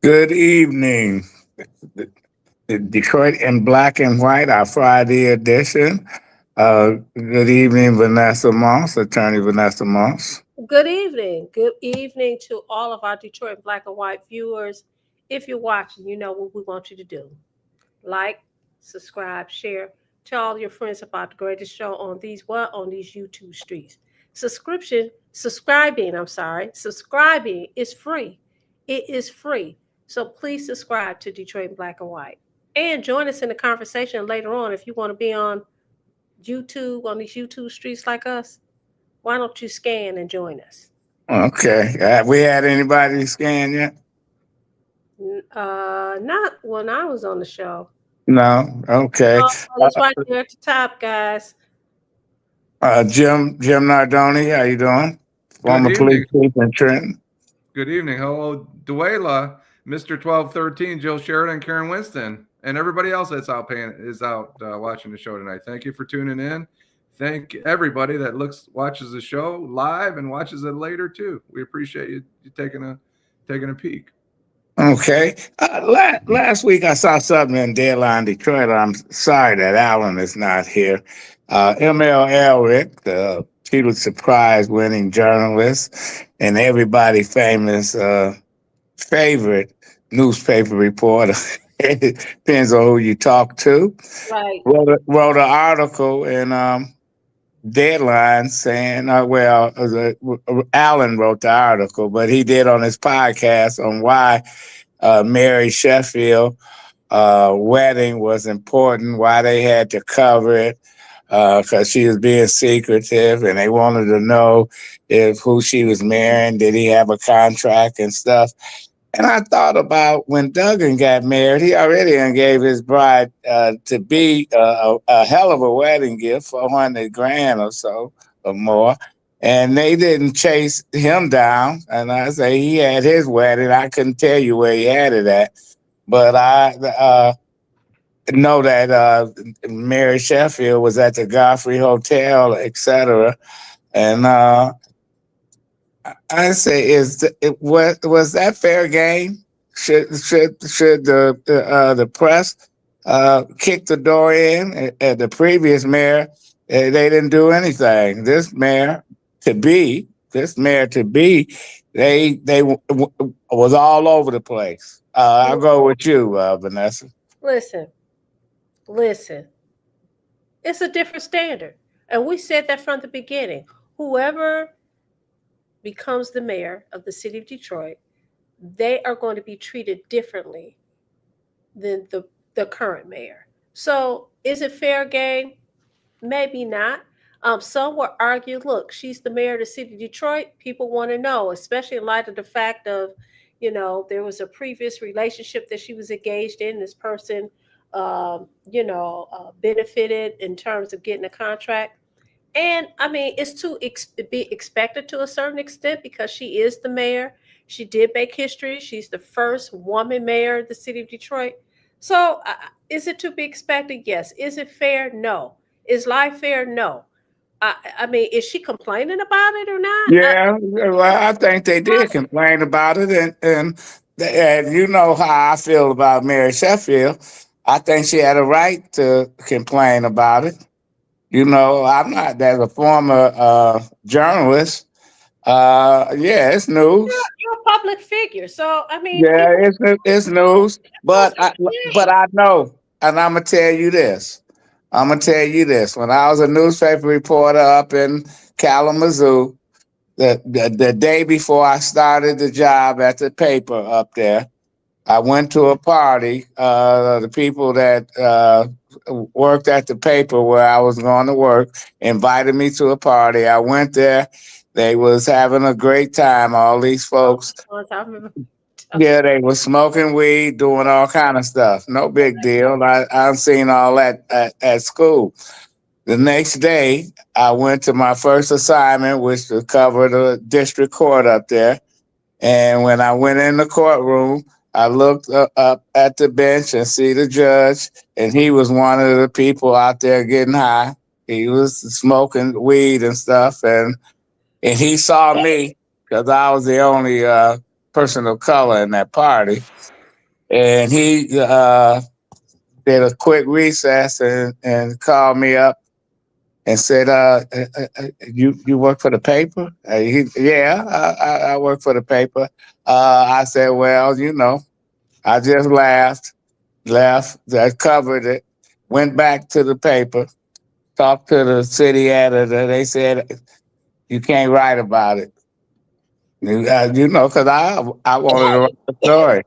Good evening. Detroit in black and white, our Friday edition. Good evening, Vanessa Moss, attorney Vanessa Moss. Good evening. Good evening to all of our Detroit Black and White viewers. If you're watching, you know what we want you to do. Like, subscribe, share, tell all your friends about the greatest show on these YouTube streets. Subscribing is free. It is free. So please subscribe to Detroit Black and White. And join us in the conversation later on if you want to be on YouTube, on these YouTube streets like us. Why don't you scan and join us? Okay. Have we had anybody scan yet? Not when I was on the show. No. Okay. Oh, it's right there at the top, guys. Jim Nardone, how you doing? Good Former police evening. chief in Trenton. Good evening. Hello, Duela, Mr. 1213, Jill Sheridan, Karen Winston, and everybody else that's out watching the show tonight. Thank you for tuning in. Thank everybody that watches the show live and watches it later too. We appreciate you taking a peek. Okay. Last week I saw something in Deadline Detroit. I'm sorry that Allan is not here. M.L. Elric, the Pulitzer Prize winning journalist and everybody famous favorite newspaper reporter. It depends on who you talk to. Right. Wrote an article in Deadline saying, Allan wrote the article, but he did on his podcast on why Mary Sheffield wedding was important, why they had to cover it, because she was being secretive, and they wanted to know if who she was marrying, did he have a contract and stuff. And I thought about when Duggan got married, he already gave his bride to be a hell of a wedding gift, 400 grand or so or more. And they didn't chase him down. And I say he had his wedding. I couldn't tell you where he had it at. But I know that Mary Sheffield was at the Godfrey Hotel, etc. And I say, was that fair game? Should the press kick the door in? At the previous mayor, they didn't do anything. This mayor to be, they was all over the place. I'll go with you, Vanessa. Listen. It's a different standard, and we said that from the beginning. Whoever becomes the mayor of the city of Detroit, they are going to be treated differently than the current mayor. So is it fair game? Maybe not. Some will argue, look, she's the mayor of the city of Detroit. People want to know, especially in light of the fact of, there was a previous relationship that she was engaged in. This person, benefited in terms of getting a contract. And I mean, it's to be expected to a certain extent because she is the mayor. She did make history. She's the first woman mayor of the city of Detroit. So is it to be expected? Yes. Is it fair? No. Is life fair? No. I mean, is she complaining about it or not? Yeah, well, I think they did complain about it. And you know how I feel about Mary Sheffield. I think she had a right to complain about it. I'm not, as a former journalist. It's news. You're a public figure, so I mean, yeah, it's news. But I know, and I'm gonna tell you this. When I was a newspaper reporter up in Kalamazoo, the day before I started the job at the paper up there, I went to a party. The people that worked at the paper where I was going to work invited me to a party. I went there. They was having a great time, all these folks. Yeah, they were smoking weed, doing all kind of stuff. No big deal. I've seen all that at school. The next day, I went to my first assignment, which was to cover the district court up there. And when I went in the courtroom, I looked up at the bench and see the judge, and he was one of the people out there getting high. He was smoking weed and stuff, and he saw me because I was the only person of color in that party. and he did a quick recess and called me up and said, "You work for the paper?" Yeah, I work for the paper. I said, "Well, I just left, I covered it, went back to the paper, talked to the city editor. They said you can't write about it, because I wanted to write a story.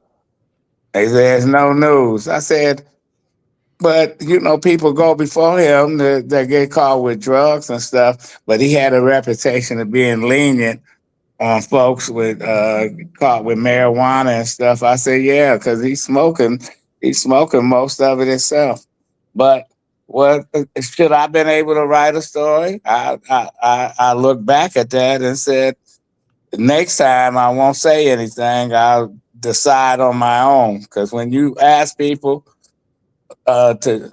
They said there's no news." I said, "But people go before him that get caught with drugs and stuff. But he had a reputation of being lenient on folks with caught with marijuana and stuff." I said, "Yeah, because he's smoking most of it himself." But what should I been able to write a story? I look back at that and said, next time I won't say anything. I'll decide on my own. Because when you ask people to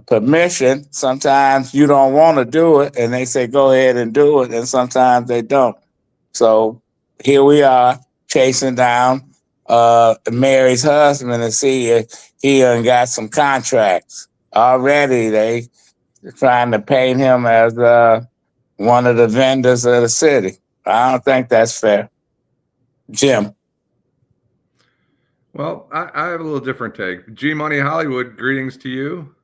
permission, sometimes you don't want to do it, and they say go ahead and do it, and sometimes they don't. So here we are chasing down Mary's husband to see if he done got some contracts. Already they trying to paint him as one of the vendors of the city. I don't think that's fair. Jim. Well, I have a little different take. G Money Hollywood, greetings to you.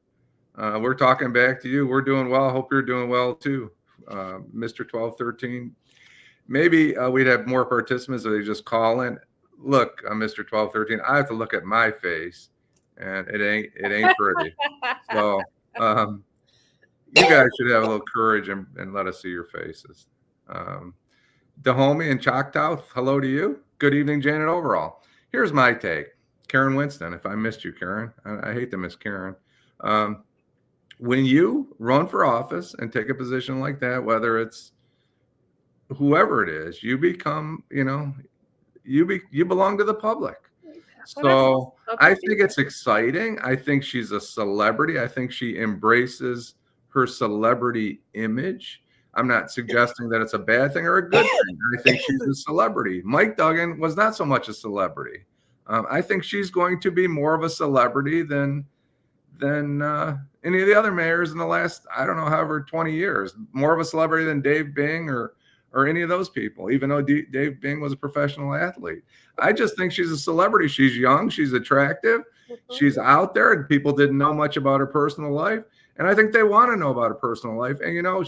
We're talking back to you. We're doing well. Hope you're doing well too, Mr. 1213. Maybe we'd have more participants if they just call in. Look, Mr. 1213, I have to look at my face, and it ain't pretty. So you guys should have a little courage and let us see your faces. Dahomey and Choctaw, hello to you. Good evening, Janet Overall. Here's my take. Karen Winston, if I missed you, Karen, I hate to miss Karen. When you run for office and take a position like that, whether it's whoever it is, you become, you belong to the public. So I think it's exciting. I think she's a celebrity. I think she embraces her celebrity image. I'm not suggesting that it's a bad thing or a good thing. I think she's a celebrity. Mike Duggan was not so much a celebrity. I think she's going to be more of a celebrity than any of the other mayors in the last, I don't know, however 20 years. More of a celebrity than Dave Bing or any of those people, even though Dave Bing was a professional athlete. I just think she's a celebrity. She's young. She's attractive. She's out there, and people didn't know much about her personal life. And I think they want to know about her personal life. And,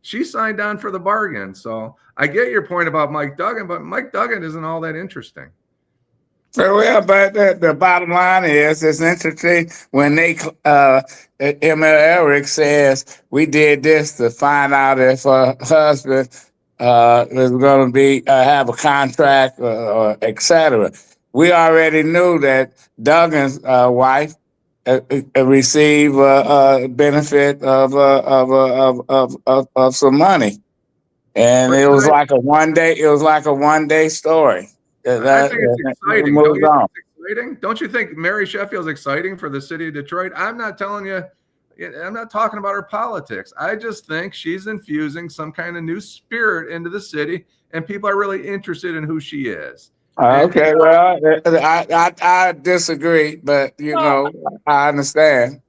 she signed on for the bargain. So I get your point about Mike Duggan, but Mike Duggan isn't all that interesting. Well, but the bottom line is, it's interesting when they Emma Eric says we did this to find out if her husband is going to be have a contract or et cetera. We already knew that Duggan's wife received a benefit of some money, and it was like a one day. It was like a 1 day story. I think it's exciting. Don't you think it's exciting? Don't you think Mary Sheffield's exciting for the city of Detroit? I'm not telling you. I'm not talking about her politics. I just think she's infusing some kind of new spirit into the city, and people are really interested in who she is. Okay, well, I disagree, but I understand.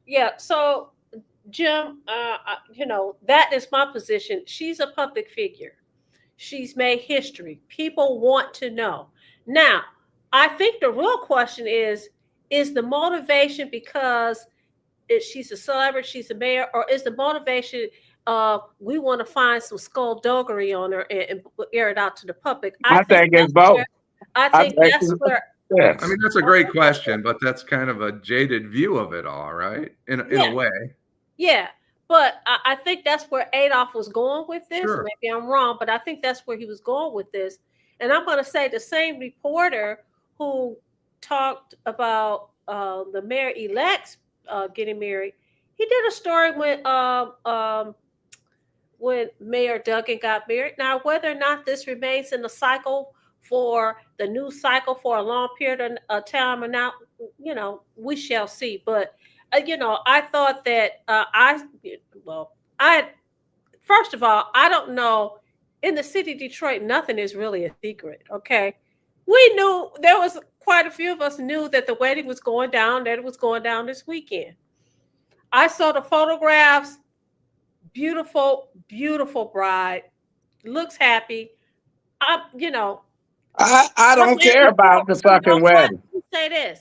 Yeah. So, Jim, that is my position. She's a public figure. She's made history. People want to know. Now, I think the real question is the motivation because she's a celebrity, she's a mayor, or is the motivation we want to find some skullduggery on her and air it out to the public? I think it's both. I think that's where. Yes. I mean, that's a great question, but that's kind of a jaded view of it all, right? In a way. Yeah. But I think that's where Adolph was going with this. Sure. Maybe I'm wrong, but I think that's where he was going with this. And I'm going to say the same reporter who talked about the mayor-elects getting married, he did a story when Mayor Duggan got married. Now, whether or not this remains in the cycle for the news cycle for a long period of time or not, we shall see. But I thought that first of all, I don't know. In the city of Detroit, nothing is really a secret, okay? We knew there was quite a few of us knew that the wedding was going down, that it was going down this weekend. I saw the photographs. Beautiful, beautiful bride. Looks happy. You know, I I'm don't glad care you about the fucking don't try wedding. to say this.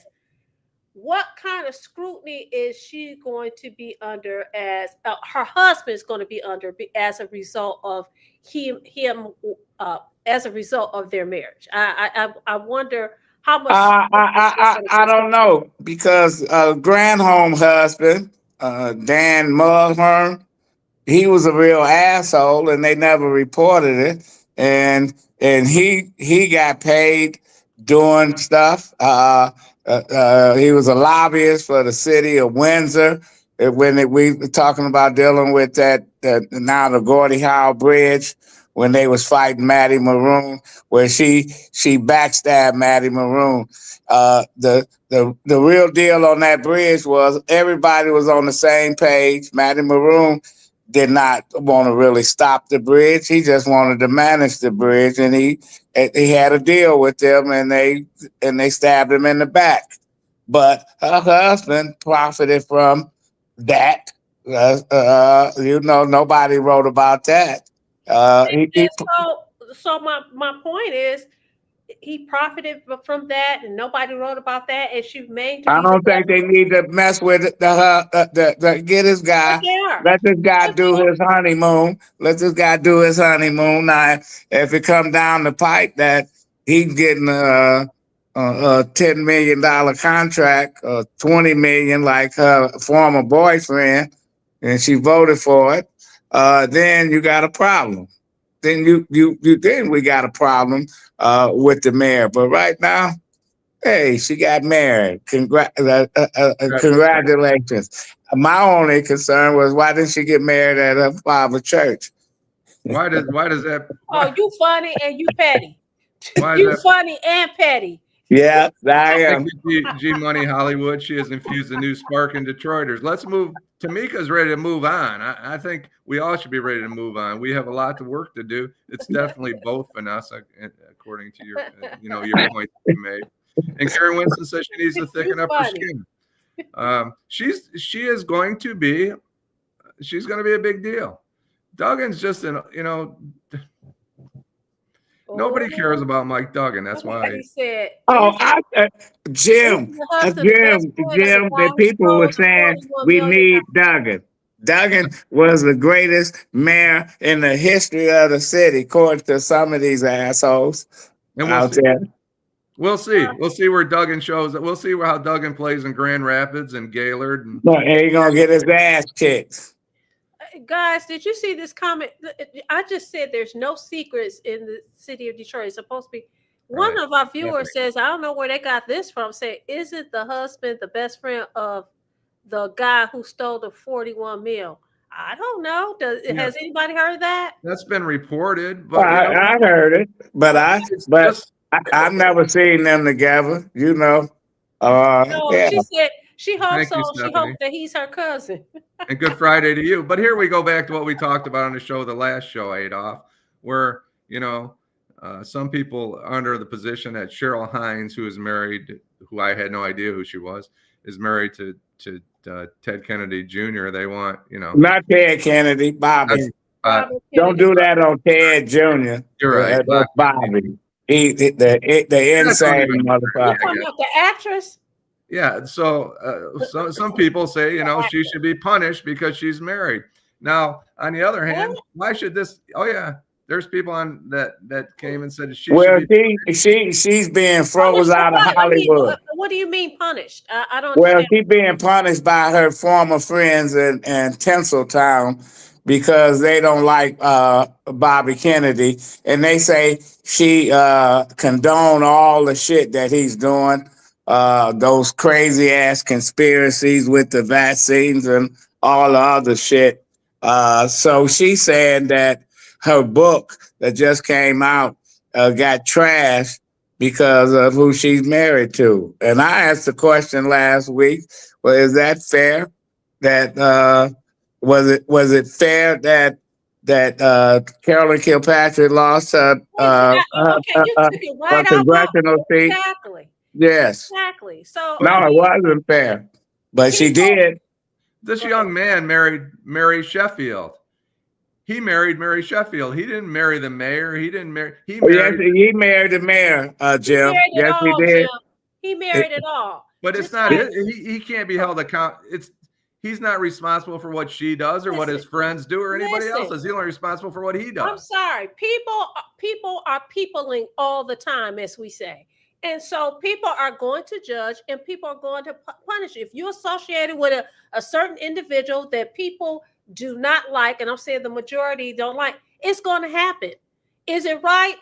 What kind of scrutiny is she going to be under as her husband is going to be under as a result of him as a result of their marriage? I wonder how much I don't know because Granholm husband, Dan Mulhern, he was a real asshole, and they never reported it. And he got paid doing stuff. He was a lobbyist for the city of Windsor. We were talking about dealing with that now the Gordie Howe Bridge when they was fighting Maddie Maroon, where she backstabbed Maddie Maroon. The real deal on that bridge was everybody was on the same page. Maddie Maroon did not want to really stop the bridge. He just wanted to manage the bridge, and he had a deal with them, and they stabbed him in the back. But her husband profited from that. Nobody wrote about that. So my point is, he profited from that, and nobody wrote about that, and she made to I be the don't think they need to mess with get this guy. Let this guy do his honeymoon. Let this guy do his honeymoon. Now, if it come down the pipe that he's getting a $10 million contract, or $20 million, like her former boyfriend, and she voted for it, then you got a problem. Then then we got a problem with the mayor. But right now, hey, she got married. Congratulations. My only concern was, why didn't she get married at her father's church? Why does that? Oh, you funny and you petty. Why you funny and petty. Yeah, I am. G Money Hollywood. She has infused a new spark in Detroiters. Let's move. Tamika's ready to move on. I think we all should be ready to move on. We have a lot of work to do. It's definitely both, Vanessa, according to your point that you made. And Karen Winston says she needs to thicken up her skin. She's going to be a big deal. Duggan's just nobody cares about Mike Duggan. That's why. Said, Jim, the people were saying we need Duggan. Duggan was the greatest mayor in the history of the city, according to some of these assholes out there. We'll see. We'll see where Duggan shows. We'll see how Duggan plays in Grand Rapids and Gaylord. No, he's gonna get his ass kicked. Guys, did you see this comment? I just said there's no secrets in the city of Detroit. It's supposed to be. One of our viewers says, I don't know where they got this from. Say, isn't the husband the best friend of the guy who stole the 41 mil? I don't know. Has anybody heard that? That's been reported, but I heard it, but I've never seen them together. She said she hopes so. She hopes that he's her cousin. And good Friday to you. But here we go back to what we talked about on the show, the last show, Adolph, where some people are under the position that Cheryl Hines, who is married, who I had no idea who she was, is married to Ted Kennedy Jr. They want, not Ted Kennedy, Bobby. Don't do that on Ted Jr. You're right, Bobby. He the insane motherfucker. The actress. Yeah. So some people say she should be punished because she's married. Now, on the other hand, why should this? Oh yeah. There's people on that came and said she's being froze out of Hollywood. What do you mean punished? I don't. Well, she's being punished by her former friends in Tinseltown because they don't like Bobby Kennedy, and they say she condoned all the shit that he's doing, those crazy ass conspiracies with the vaccines and all the other shit. So she's saying that her book that just came out got trashed because of who she's married to. And I asked the question last week, well, is that fair? That was it fair that Carolyn Kilpatrick lost her, Okay, you took it her right out my congressional seat. exactly. Yes. Exactly. So No, I it mean, wasn't fair, but she people. did. This young man married Mary Sheffield. He married Mary Sheffield. He didn't marry the mayor. He didn't marry. He Oh, yes, married. he married the mayor, He Jim. married it Yes, he all, did. Jim. He married it all. But it's Just not. like, He can't be held account. He's not responsible for what she does or what his listen, friends do or anybody else listen. does. He's only responsible for what he I'm does. sorry. People are peopling all the time, as we say. And so people are going to judge and people are going to punish you. If you're associated with a certain individual that people do not like, and I'm saying the majority don't like, it's going to happen. Is it right?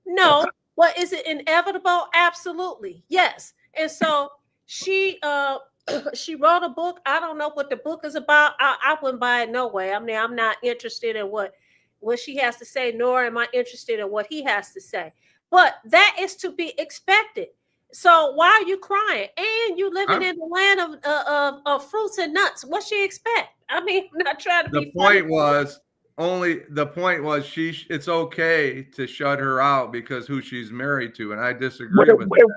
No. But is it inevitable? Absolutely. Yes. And so she she wrote a book. I don't know what the book is about. I wouldn't buy it no way. I mean, I'm not interested in what she has to say, nor am I interested in what he has to say. But that is to be expected. So why are you crying? And you living in the land of fruits and nuts. What she expect? I mean, I'm not trying to be funny. The point was it's okay to shut her out because who she's married to, and I disagree with that. I'm not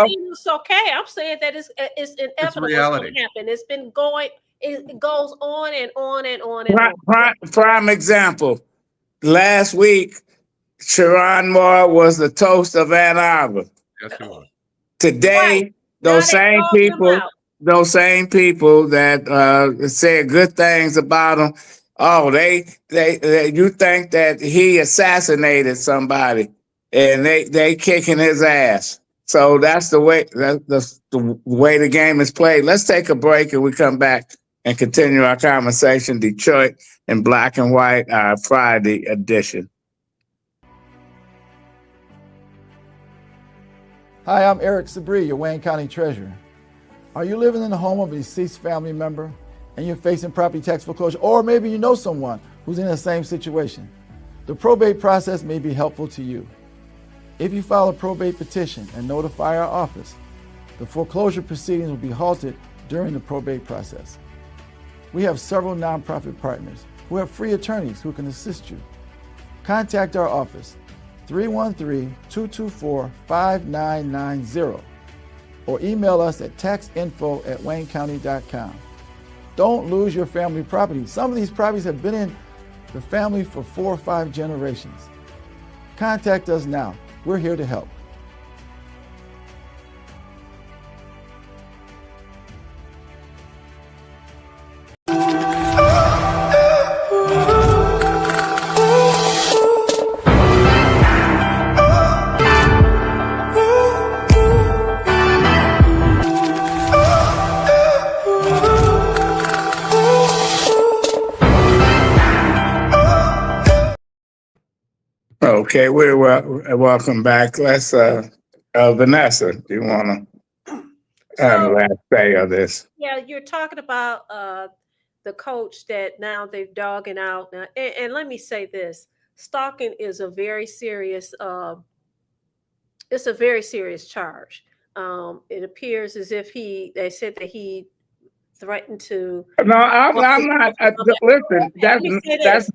saying it's okay. I'm saying that it's inevitable. It's reality. It's going to happen. It's been going. It goes on and on and on and on. Prime example. Last week, Sharon Moore was the toast of Ann Arbor. Yes, he was. Today, Right. those same people that said good things about him, oh, they you think that he assassinated somebody, and they kicking his ass. So that's the way that's the way the game is played. Let's take a break and we come back and continue our conversation. Detroit in black and white, our Friday edition. Hi, I'm Eric Sabri, your Wayne County Treasurer. Are you living in the home of a deceased family member and you're facing property tax foreclosure, or maybe you know someone who's in the same situation? The probate process may be helpful to you. If you file a probate petition and notify our office, the foreclosure proceedings will be halted during the probate process. We have several nonprofit partners who have free attorneys who can assist you. Contact our office, 313-224-5990, or email us at taxinfo@waynecounty.com. Don't lose your family property. Some of these properties have been in the family for 4 or 5 generations. Contact us now. We're here to help. Okay, we're welcome back. Let's Vanessa, do you want to have the last say of this? Yeah, you're talking about the coach that now they're dogging out. And let me say this: stalking is a very serious. It's a very serious charge. It appears as if they said that he threatened to. No, I'm not. Listen, that's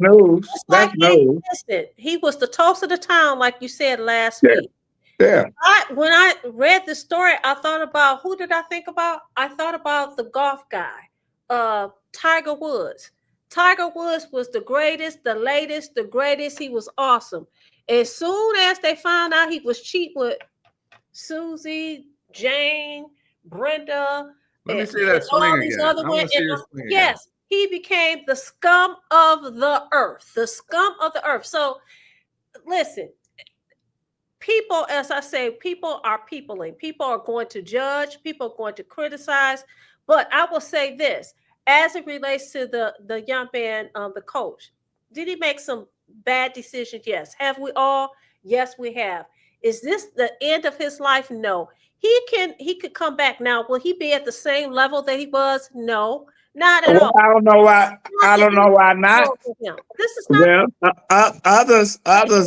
news. That's news. He was the toast of the town, like you said last week. Yeah. When I read the story, I thought about, who did I think about? I thought about the golf guy, Tiger Woods. Tiger Woods was the greatest, the latest, the greatest. He was awesome. As soon as they found out he was cheating with Susie, Jane, Brenda, let me see that swing again. Yes, he became the scum of the earth. The scum of the earth. So listen, people, as I say, people are peopling. People are going to judge. People are going to criticize. But I will say this, as it relates to the young man, the coach, did he make some bad decisions? Yes. Have we all? Yes, we have. Is this the end of his life? No. He could come back. Now, will he be at the same level that he was? No, not at all. I don't know why. I don't know why not. This is not. Well, others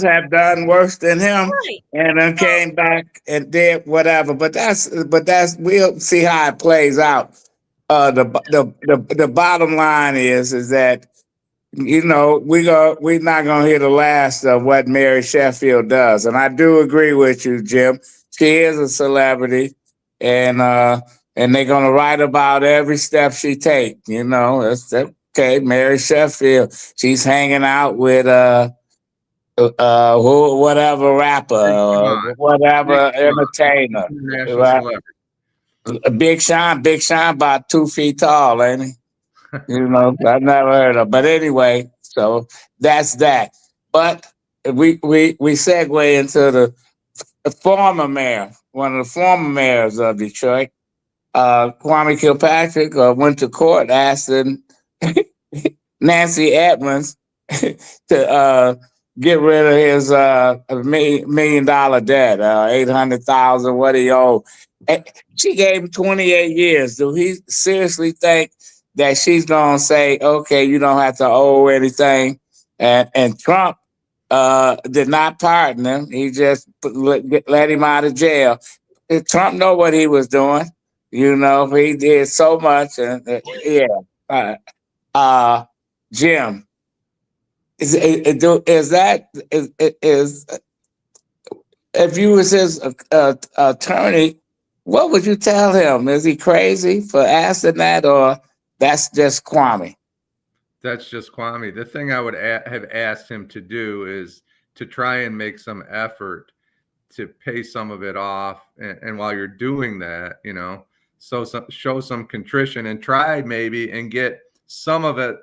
have done worse than him, right, and then came back and did whatever. But that's we'll see how it plays out. The bottom line is that we're not gonna hear the last of what Mary Sheffield does. And I do agree with you, Jim. She is a celebrity, and they're gonna write about every step she take. It's okay. Mary Sheffield, she's hanging out with whatever rapper Come or on. whatever Big Sean, entertainer. international Right? celebrity. Big Sean about 2 feet tall, ain't he? I never heard of. But anyway, so that's that. But we segue into the former mayor, one of the former mayors of Detroit, Kwame Kilpatrick, went to court asking Nancy Edmonds to get rid of his $1 million debt, 800,000, what he owed. She gave him 28 years. Do he seriously think that she's gonna say, okay, you don't have to owe anything? And Trump did not pardon him. He just let him out of jail. Trump know what he was doing. He did so much, and yeah. Jim, is that if you was his attorney, what would you tell him? Is he crazy for asking that, or that's just Kwame? That's just Kwame. The thing I would have asked him to do is to try and make some effort to pay some of it off. And while you're doing that, show some contrition and try maybe and get some of the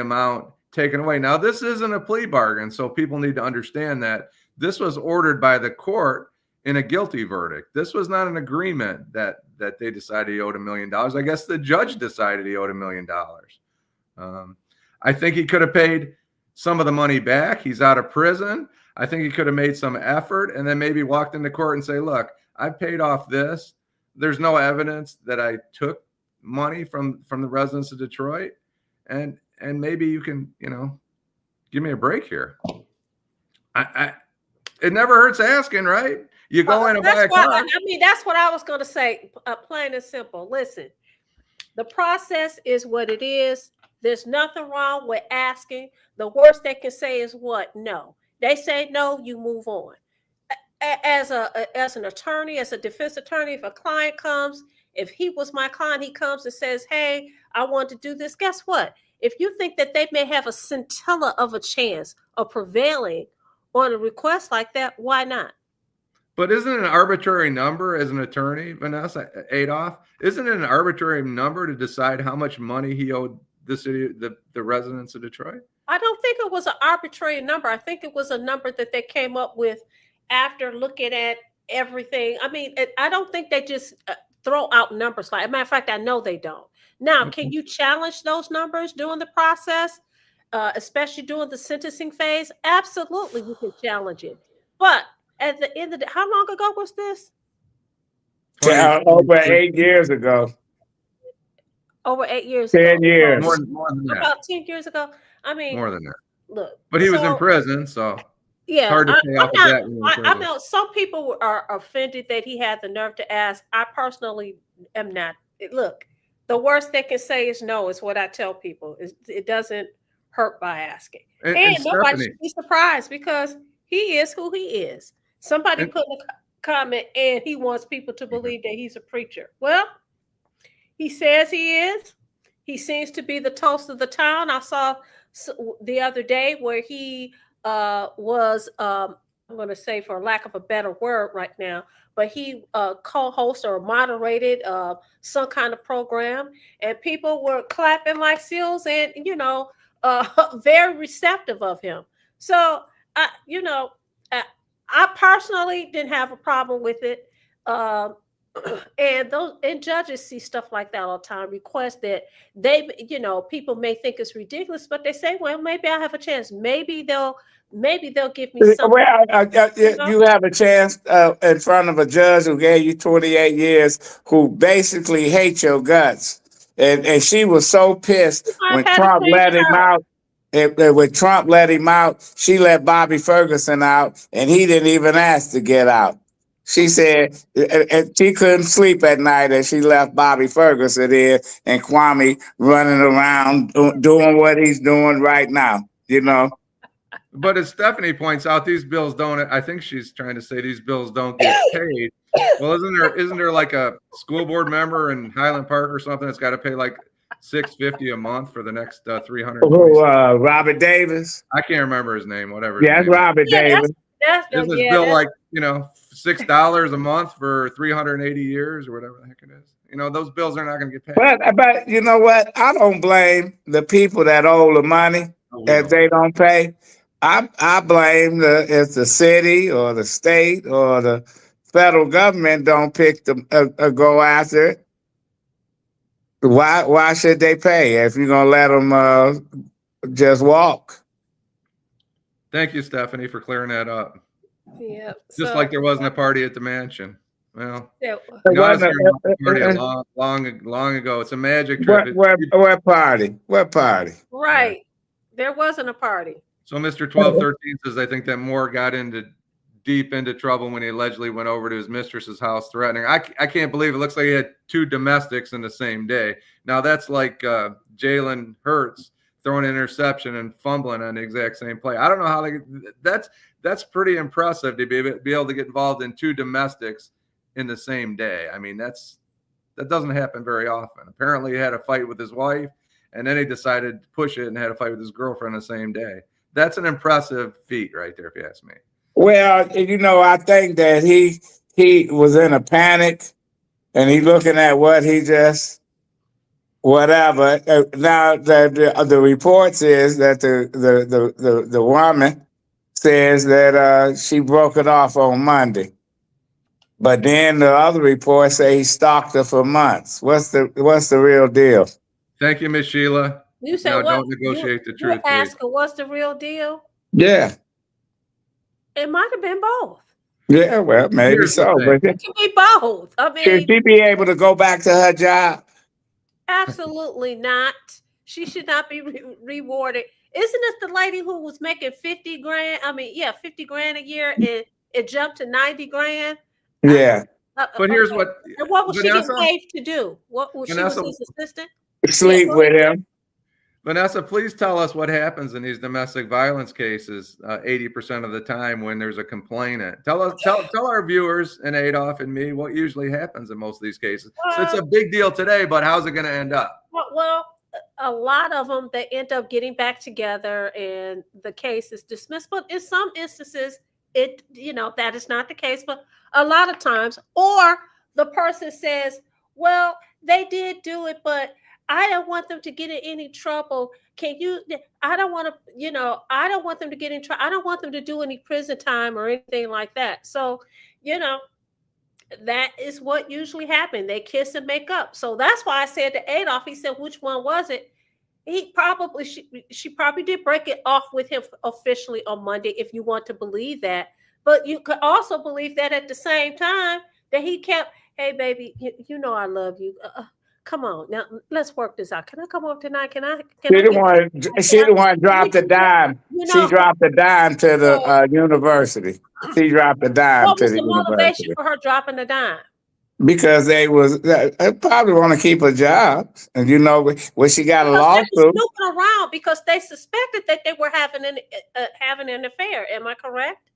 amount taken away. Now, this isn't a plea bargain, so people need to understand that this was ordered by the court in a guilty verdict. This was not an agreement that they decided he owed $1 million. I guess the judge decided he owed $1 million. I think he could have paid some of the money back. He's out of prison. I think he could have made some effort and then maybe walked into court and say, look, I paid off this. There's no evidence that I took money from the residents of Detroit. And maybe you can, give me a break here. It never hurts asking, right? You go in and buy a car. That's what I was going to say, plain and simple. Listen, the process is what it is. There's nothing wrong with asking. The worst they can say is what? No. They say no, you move on. As an attorney, as a defense attorney, if a client comes, if he was my client, he comes and says, hey, I want to do this. Guess what? If you think that they may have a scintilla of a chance of prevailing on a request like that, why not? But isn't it an arbitrary number as an attorney, Vanessa, Adolph? Isn't it an arbitrary number to decide how much money he owed the city, the residents of Detroit? I don't think it was an arbitrary number. I think it was a number that they came up with after looking at everything. I don't think they just throw out numbers. As a matter of fact, I know they don't. Now, can you challenge those numbers during the process, especially during the sentencing phase? Absolutely, you can challenge it. But at the end of the, how long ago was this? Over 8 years ago. Over 8 years 10 ago. years. More than that. About 10 years ago. More than that. Look. But he was in prison, so yeah, it's hard to pay off that. I know some people are offended that he had the nerve to ask. I personally am not. Look, the worst they can say is no, is what I tell people. It doesn't hurt by asking. And nobody should be surprised because he is who he is. Somebody put in a comment and he wants people to believe that he's a preacher. Well, he says he is. He seems to be the toast of the town. I saw the other day where he was, I'm going to say for lack of a better word right now, but he co-hosted or moderated some kind of program, and people were clapping like seals and, very receptive of him. So, I personally didn't have a problem with it. And judges see stuff like that all the time, requests that they, people may think it's ridiculous, but they say, well, maybe I have a chance. Maybe they'll give me something. Well, you have a chance in front of a judge who gave you 28 years, who basically hates your guts. And she was so pissed when Trump let him out. When Trump let him out, she let Bobby Ferguson out, and he didn't even ask to get out. She said she couldn't sleep at night as she left Bobby Ferguson there and Kwame running around doing what he's doing right now, you know. But as Stephanie points out, these bills don't. I think she's trying to say these bills don't get paid. Well, isn't there like a school board member in Highland Park or something that's got to pay like $650 a month for the next 300? Robert Davis. I can't remember his name. Whatever. Yeah, that's Robert Davis. Is this bill like $6 a month for 380 years or whatever the heck it is? You know, those bills are not going to get paid. But you know what? I don't blame the people that owe the money if they don't pay. I blame if the city or the state or the federal government don't pick go after it. Why should they pay if you're gonna let them just walk? Thank you, Stephanie, for clearing that up. Yeah. Just like there wasn't a party at the mansion. Well, yeah. I was here a party long ago. It's a magic trip. What party? What party? Right. There wasn't a party. So Mr. 1213 says, I think that Moore got deep into trouble when he allegedly went over to his mistress's house threatening. I can't believe it. Looks like he had 2 domestics in the same day. Now that's like Jalen Hurts throwing an interception and fumbling on the exact same play. I don't know how that's pretty impressive to be able to get involved in 2 domestics in the same day. I mean, that doesn't happen very often. Apparently he had a fight with his wife and then he decided to push it and had a fight with his girlfriend the same day. That's an impressive feat right there, if you ask me. Well, you know, I think that he was in a panic and he looking at what he just whatever. Now the reports is that the woman says that she broke it off on Monday, but then the other reports say he stalked her for months. What's the real deal? Thank you, Miss Sheila. You said no, what? Don't negotiate the truth. You asked her what's the real deal? Yeah. It might have been both. Yeah, well, maybe so. But it can be both. I mean, should she be able to go back to her job? Absolutely not. She should not be rewarded. Isn't this the lady who was making 50 grand? I mean, yeah, 50 grand a year and it jumped to 90 grand. Yeah. But here's what. And what was Vanessa, she getting paid to do? What was Vanessa, she was his assistant? Sleep with him. Vanessa, please tell us what happens in these domestic violence cases 80% of the time when there's a complainant. Tell our viewers and Adolph and me what usually happens in most of these cases. So it's a big deal today, but how's it going to end up? Well, a lot of them, they end up getting back together and the case is dismissed. But in some instances, that is not the case. But a lot of times, or the person says, well, they did do it, but I don't want them to get in any trouble. I don't want them to get in trouble. I don't want them to do any prison time or anything like that. So, that is what usually happens. They kiss and make up. So that's why I said to Adolph, he said, which one was it? She probably did break it off with him officially on Monday, if you want to believe that. But you could also believe that at the same time that he kept, hey, baby, you know I love you. Come on, now let's work this out. Can I come over tonight? She the one dropped the dime. She dropped the dime to the university. She dropped the dime to the university. What was the motivation for her dropping the dime? Because they probably want to keep her job, and when she got a lawsuit. They were snooping around because they suspected that they were having an affair. Am I correct?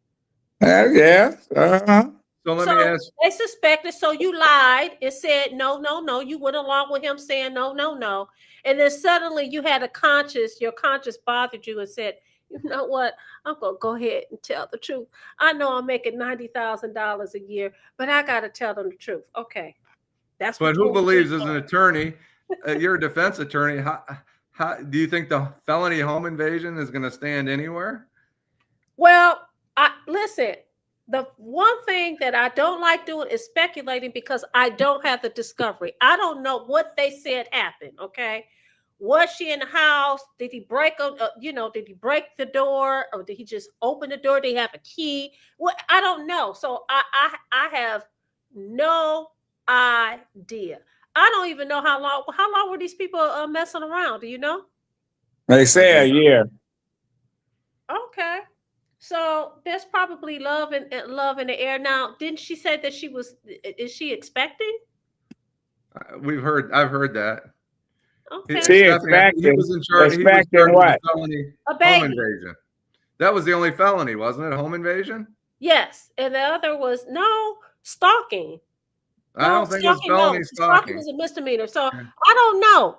Yeah. Uh-huh. So let me ask. They suspected, so you lied and said no. You went along with him saying no. And then suddenly you had your conscience bothered you and said, you know what? I'm going to go ahead and tell the truth. I know I'm making $90,000 a year, but I got to tell them the truth. Okay. But who believes as an attorney, you're a defense attorney, how do you think the felony home invasion is going to stand anywhere? Well, listen. The one thing that I don't like doing is speculating because I don't have the discovery. I don't know what they said happened. Okay. Was she in the house? Did he break did he break the door or did he just open the door? Did he have a key? Well, I don't know. So I have no idea. I don't even know how long were these people messing around? Do you know? They say a year. Okay. So there's probably love in the air. Now, didn't she say that she was? Is she expecting? I've heard that. Okay, She Stephanie, he expecting was in charge. He was expecting charged with a what? felony a home baby. invasion. That was the only felony, wasn't it? Home invasion. Yes, and the other was no stalking. I No, don't think it was stalking. felony No, stalking stalking. is a misdemeanor. So Yeah. I don't know.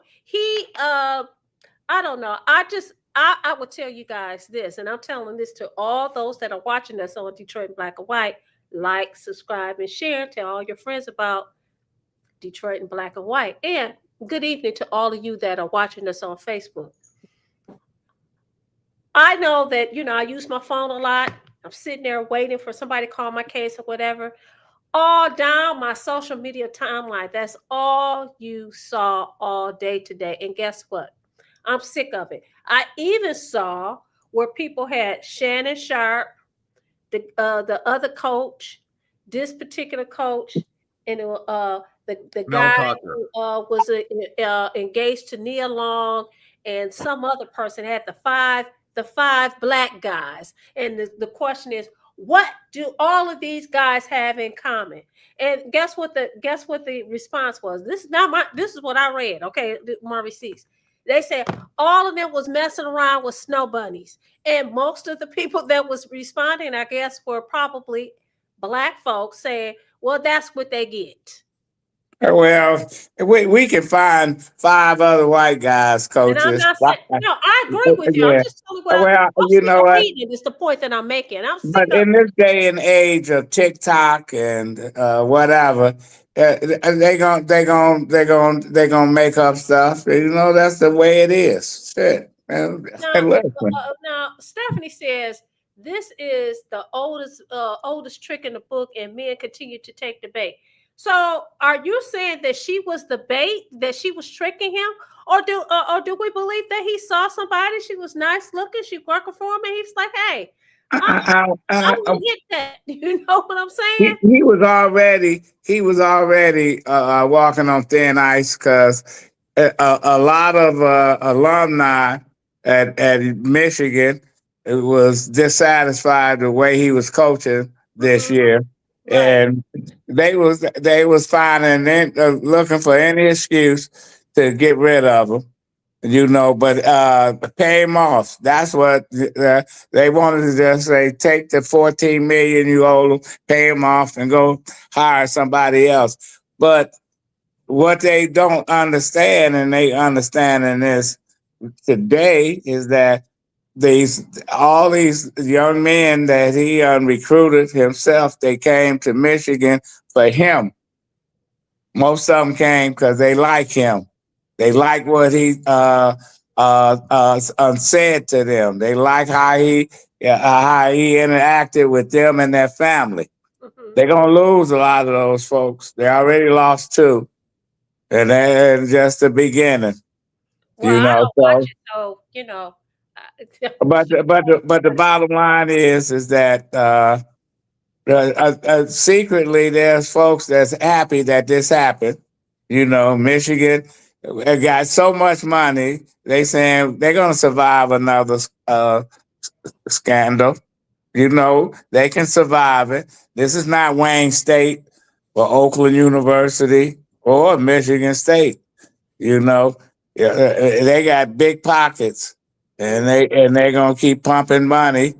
I don't know. I would tell you guys this, and I'm telling this to all those that are watching us on Detroit in Black and White. Like, subscribe, and share. Tell all your friends about Detroit in Black and White. And good evening to all of you that are watching us on Facebook. I know that, I use my phone a lot. I'm sitting there waiting for somebody to call my case or whatever. All down my social media timeline. That's all you saw all day today. And guess what? I'm sick of it. I even saw where people had Shannon Sharp, the other coach, this particular coach, and the Mel guy Tucker. who was engaged to Nia Long, and some other person had the five black guys. And the question is, what do all of these guys have in common? And guess what the response was? This is what I read. Okay, my receipts. They said all of them was messing around with snow bunnies. And most of the people that was responding, I guess, were probably black folks saying, well, that's what they get. Well, we can find 5 other white guys, And I'm coaches. not saying, no, I agree with you. Yeah. I'm just telling you Well, I'm you sick know of what? reading it. It's the point that I'm making. I'm sick But of in this day and age of TikTok and whatever, they gonna make up stuff. That's the way it is. Shit. Man. Listen. Now, Stephanie says this is the oldest trick in the book, and men continue to take the bait. So, are you saying that she was the bait, that she was tricking him, or do we believe that he saw somebody? She was nice looking, she working for him, and he's like, "Hey, I'm gonna get that." You know what I'm saying? He was already walking on thin ice because a lot of alumni at Michigan was dissatisfied the way he was coaching this year, Right. and they was finding looking for any excuse to get rid of him. But pay him off. That's what they wanted to just say. Take the 14 million you owe them, pay him off, and go hire somebody else. But what they don't understand, and they understand in this today, is that all these young men that he recruited himself, they came to Michigan for him. Most of them came because they like him. They like what he said to them. They like how he interacted with them and their family. Mhm. They're gonna lose a lot of those folks. They already lost 2, and that's just the beginning. Well, I don't watch it, so But the bottom line is that secretly there's folks that's happy that this happened. Michigan got so much money. They saying they're gonna survive another scandal. They can survive it. This is not Wayne State or Oakland University or Michigan State. They got big pockets, and they're gonna keep pumping money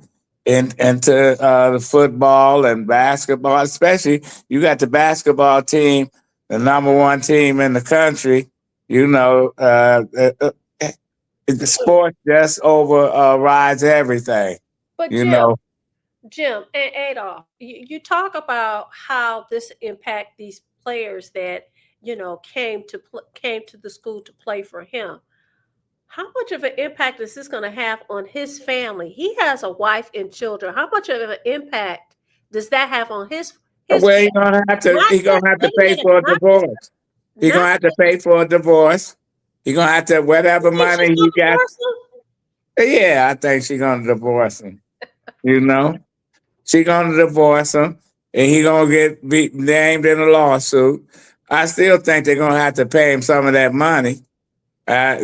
into the football and basketball. Especially, you got the basketball team, the number 1 team in the country. The sport just overrides everything. But Jim and Adolph, you talk about how this impact these players that came to the school to play for him. How much of an impact is this going to have on his family? He has a wife and children. How much of an impact does that have on his? Well, he's gonna have to pay for a divorce. He's gonna have to pay for a divorce. He's gonna have to whatever money he got. Yeah, I think she's gonna divorce him. She's gonna divorce him, and he's gonna get named in a lawsuit. I still think they're gonna have to pay him some of that money. I'm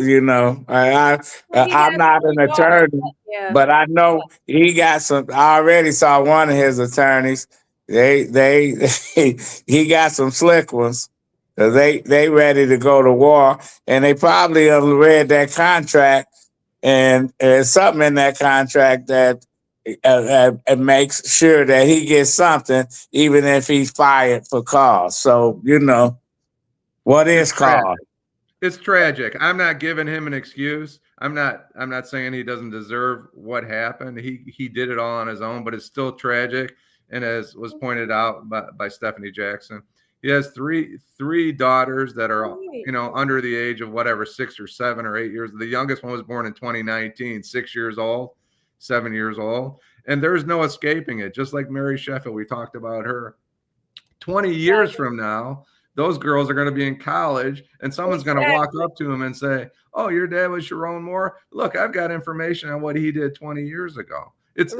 not an attorney. Yeah. But I know he got some. I already saw one of his attorneys. They he got some slick ones. They ready to go to war, and they probably have read that contract, and there's something in that contract that makes sure that he gets something, even if he's fired for cause. So what is It's tragic. cause? It's tragic. I'm not giving him an excuse. I'm not saying he doesn't deserve what happened. He did it all on his own, but it's still tragic. And as was pointed out by Stephanie Jackson, he has three daughters that are under the age of whatever, 6 or 7 or 8 years. The youngest one was born in 2019, 6 years old, 7 years old, and there's no escaping it. Just like Mary Sheffield, we talked about her. 20 years from now, those girls are going to be in college, and someone's going to walk up to him and say, "Oh, your dad was Sharon Moore. Look, I've got information on what he did 20 years ago." It's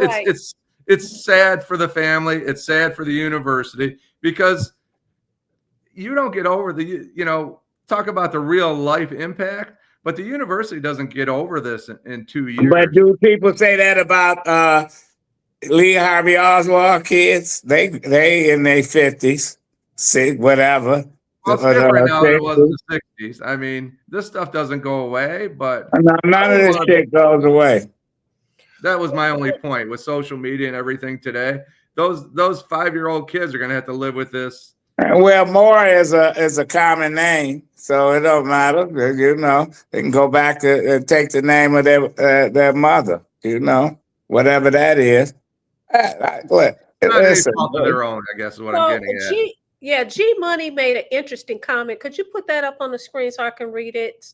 sad for the family. It's sad for the university, because you don't get over talk about the real life impact, but the university doesn't get over this in 2 years. But do people say that about Lee Harvey Oswald kids? They in their 50s, whatever. Well, it's different now than it was in the 60s. I mean, this stuff doesn't go away, but none of this shit goes away. That was my only point with social media and everything today. Those 5-year-old kids are going to have to live with this. Well, Moore is a common name, so it don't matter. They can go back and take the name of their mother. Whatever that is. Listen, fault of their own, I guess, is what I'm getting at. G Money made an interesting comment. Could you put that up on the screen so I can read it?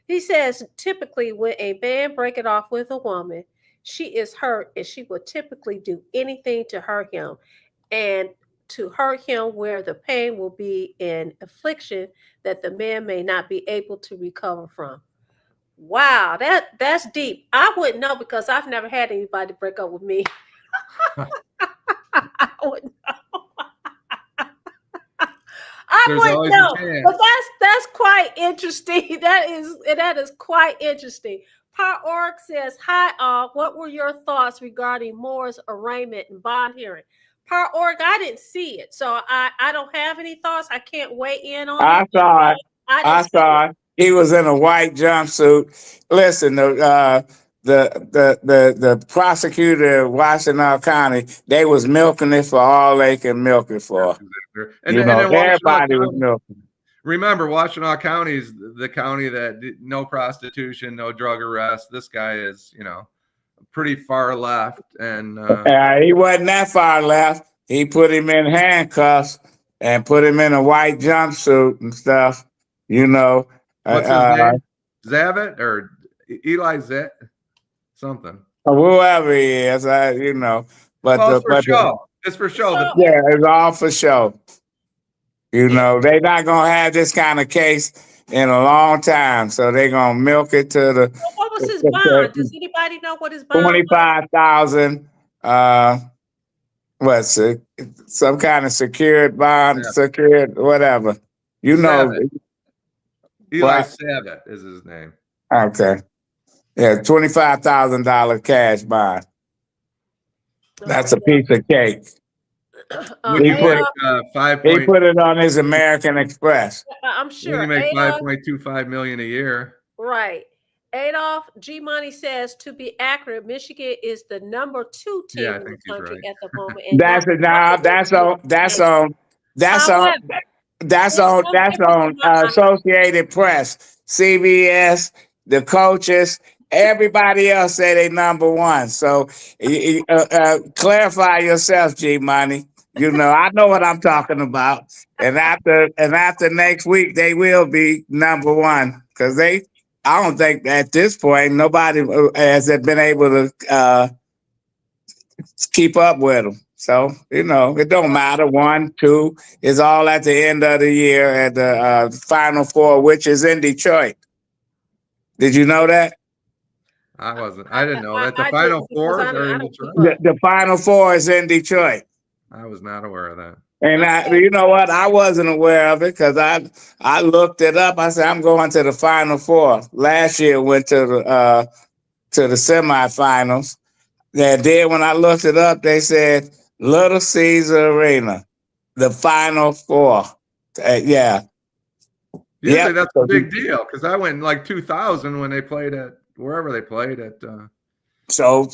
He says, typically when a man break it off with a woman, she is hurt, and she will typically do anything to hurt him, and to hurt him where the pain will be an affliction that the man may not be able to recover from. Wow, that's deep. I wouldn't know, because I've never had anybody break up with me. I wouldn't know. I wouldn't know. But that's quite interesting. That is quite interesting. Org says, "Hi all. What were your thoughts regarding Moore's arraignment and bond hearing?" Org, I didn't see it, so I don't have any thoughts. I can't weigh in on it. I saw it. I saw it. He was in a white jumpsuit. Listen, the prosecutor of Washington County, they was milking it for all they can milk it for. And everybody was milking. Remember, Washington County is the county that no prostitution, no drug arrest. This guy is, pretty far left, and he wasn't that far left. He put him in handcuffs and put him in a white jumpsuit and stuff. What's his name? Zavit or Eli Zet? Something. Whoever he is, But it's for show. It's for show. It's all for show. They're not gonna have this kind of case in a long time, so they're gonna milk it to the. Well, what was his bond? Does anybody know what his bond? 25,000. What's it? Some kind of secured bond, secured whatever. Eli Savit is his name. Okay. Yeah, $25,000 cash bond. That's a piece of cake. He put it on his American Express. I'm sure. He make $5.25 million a year. Right. Adolph G Money says, to be accurate, Michigan is the number 2 team in the country at the moment. And that's on Associated Press, CBS, the coaches. Everybody else say they number 1. So clarify yourself, G Money. I know what I'm talking about. And after next week, they will be number 1, because I don't think at this point nobody has been able to keep up with them. So it don't matter. 1, 2 is all at the end of the year at the Final Four, which is in Detroit. Did you know that? I didn't know that. The Final Four are in Detroit. The Final Four is in Detroit. I was not aware of that. And you know what? I wasn't aware of it, because I looked it up. I said, I'm going to the Final Four. Last year went to the to the semifinals. And then when I looked it up, they said Little Caesar Arena, the Final Four. Yeah. Usually that's a big deal because I went in like 2000 when they played at wherever they played at. So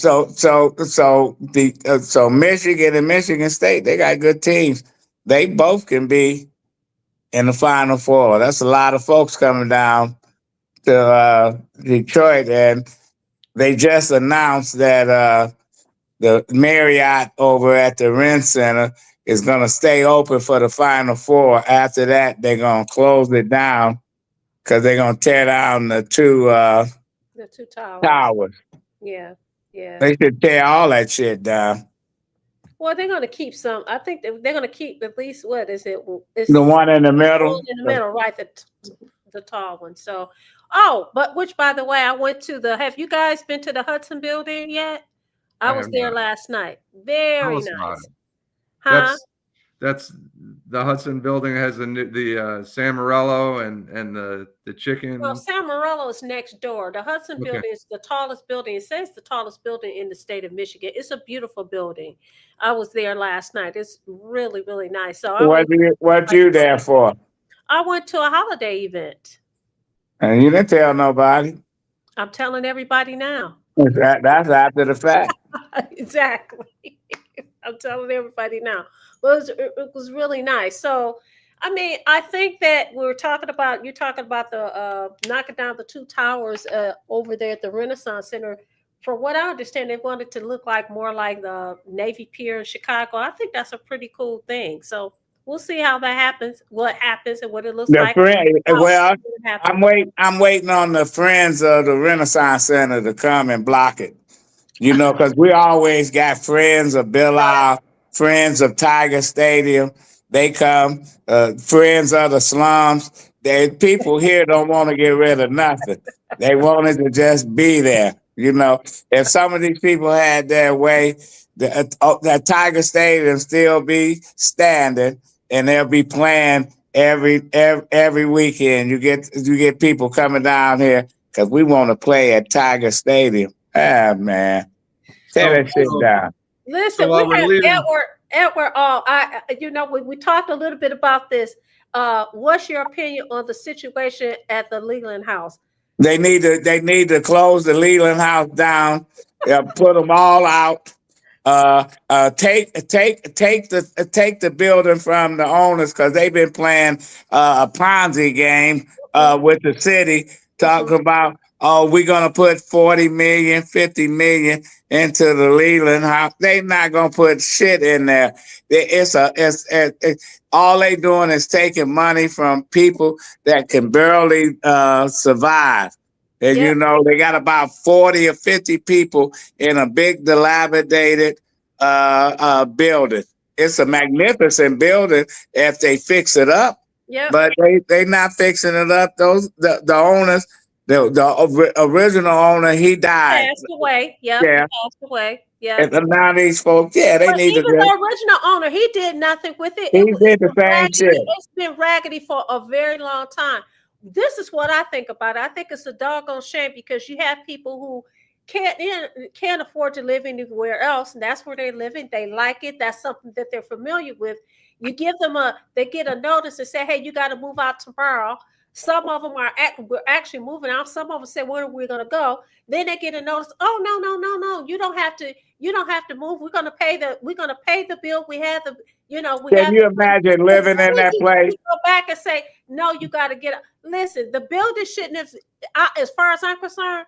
Michigan and Michigan State, they got good teams. They both can be in the Final Four. That's a lot of folks coming down to Detroit, and they just announced that the Marriott over at the Ren Center is going to stay open for the Final Four. After that, they're going to close it down because they're going to tear down the two towers. Yeah. They should tear all that shit down. Well, they're going to keep some. I think they're going to keep at least, what is it? It's the one in the middle. In the middle, right? The tall one. So, but which, by the way, I went to have you guys been to the Hudson building yet? I was there last night. Very nice. Huh? That's the Hudson building has the San Morello and the chicken. Well, San Morello is next door. The Hudson building is the tallest building. It says the tallest building in the state of Michigan. It's a beautiful building. I was there last night. It's really, really nice. So what you there for? I went to a holiday event. And you didn't tell nobody. I'm telling everybody now. That's after the fact. Exactly. I'm telling everybody now. Well, it was really nice. So, I mean, I think that you're talking about the knocking down the two towers over there at the Renaissance Center. From what I understand, they wanted to look more like the Navy Pier in Chicago. I think that's a pretty cool thing. So we'll see how that happens, what happens, and what it looks like. I'm waiting on the friends of the Renaissance Center to come and block it. You know, because we always got friends of Bill Isle, friends of Tiger Stadium. They come, friends of the slums. People here don't want to get rid of nothing. They wanted to just be there. You know, if some of these people had their way, that Tiger Stadium still be standing, and they'll be playing every weekend. You get people coming down here because we want to play at Tiger Stadium. Ah, man, tear that shit down. Listen, we have Edward. We talked a little bit about this. What's your opinion on the situation at the Leland House? They need to close the Leland House down. Put them all out. Take the building from the owners because they've been playing a Ponzi game with the city, talking about, we're gonna put 40 million, 50 million into the Leland House. They not gonna put shit in there. All they doing is taking money from people that can barely survive. And you know, they got about 40 or 50 people in a big dilapidated building. It's a magnificent building if they fix it up. Yeah. But they not fixing it up. The owners, the original owner, he died. Passed away. Yep, yeah. He passed away. Yeah. And now these folks, they need to. Even the original owner, he did nothing with it. He did the same shit. It's been raggedy for a very long time. This is what I think about it. I think it's a doggone shame because you have people who can't afford to live anywhere else, and that's where they're living. They like it. That's something that they're familiar with. You give them they get a notice and say, "Hey, you got to move out tomorrow." Some of them we're actually moving out. Some of them say, "Where are we going to go?" Then they get a notice. "Oh, no! You don't have to. You don't have to move. We're going to pay the bill. We have the. Can you imagine living in that place? Go back and say, "No, you got to get up." Listen, the building shouldn't have. As far as I'm concerned,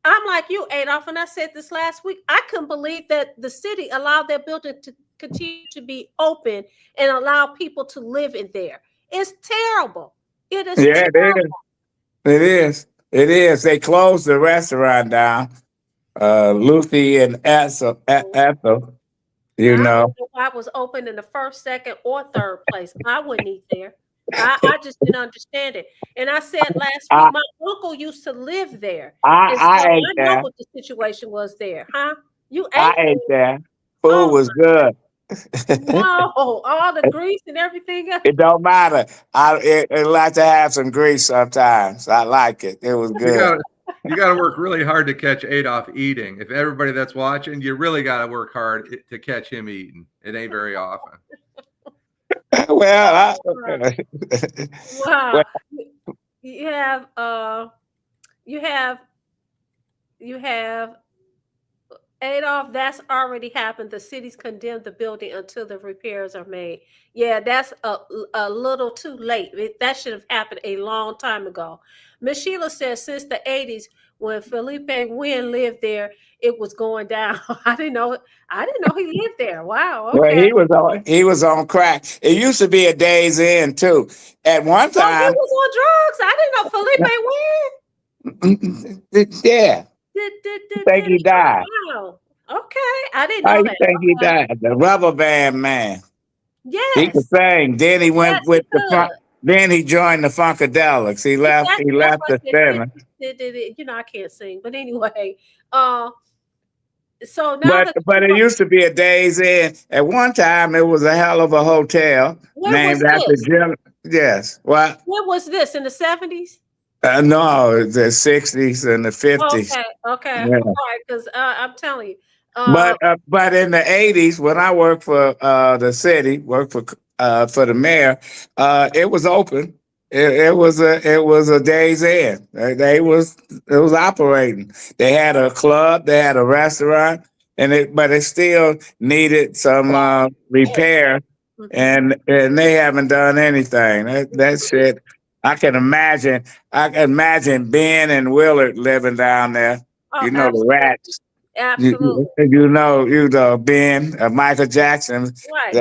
I'm like you, Adolph, and I said this last week. I couldn't believe that the city allowed their building to continue to be open and allow people to live in there. It's terrible. It is. Yeah, it is. It is. They closed the restaurant down. Lucy and Ethel. You know, I was open in the first, second, or third place. I wouldn't eat there. I just didn't understand it. And I said last week, my uncle used to live there. I know what the situation was there, huh? I ate there. Food was good. No, all the grease and everything else. It don't matter. I like to have some grease sometimes. I like it. It was good. You got to work really hard to catch Adolph eating. If everybody that's watching, you really got to work hard to catch him eating. It ain't very often. Well, Wow. You have you have you have Adolph, that's already happened. The city's condemned the building until the repairs are made. Yeah, that's a little too late. That should have happened a long time ago. Miss Sheila says since the 80s, when Felipe Wynn lived there, it was going down. I didn't know he lived there. Wow, well, okay. he was on crack. It used to be a Days Inn too. At one Oh, he time, was on drugs. I didn't know Felipe Wynn. yeah, I think he died. Wow. Okay. I didn't How know you that. think he Okay. died? The rubber band man. He could Yes. sing. Then he Yes, went he with the funk. could. Then he joined the Funkadelics. He left. He That's left what the center. you know, I can't sing. But anyway, so now that the But it people, used to be a Days Inn. At one time, it was a hell of a hotel when was named after this? Jim. Yes. What? When was this? In the 70s? No, the '60s and the '50s. Okay, okay. Yeah. All right, because I'm telling you. Uh But in the '80s, when I worked for the city, worked for the mayor, it was open. It was a Days Inn. It was operating. They had a club, they had a restaurant, but it still needed some repair, mhm. and they haven't done anything. That shit. I can imagine Ben and Willard living down there. Oh, You know the absolutely. rats. Absolutely. You know Ben, Michael Jackson, Right.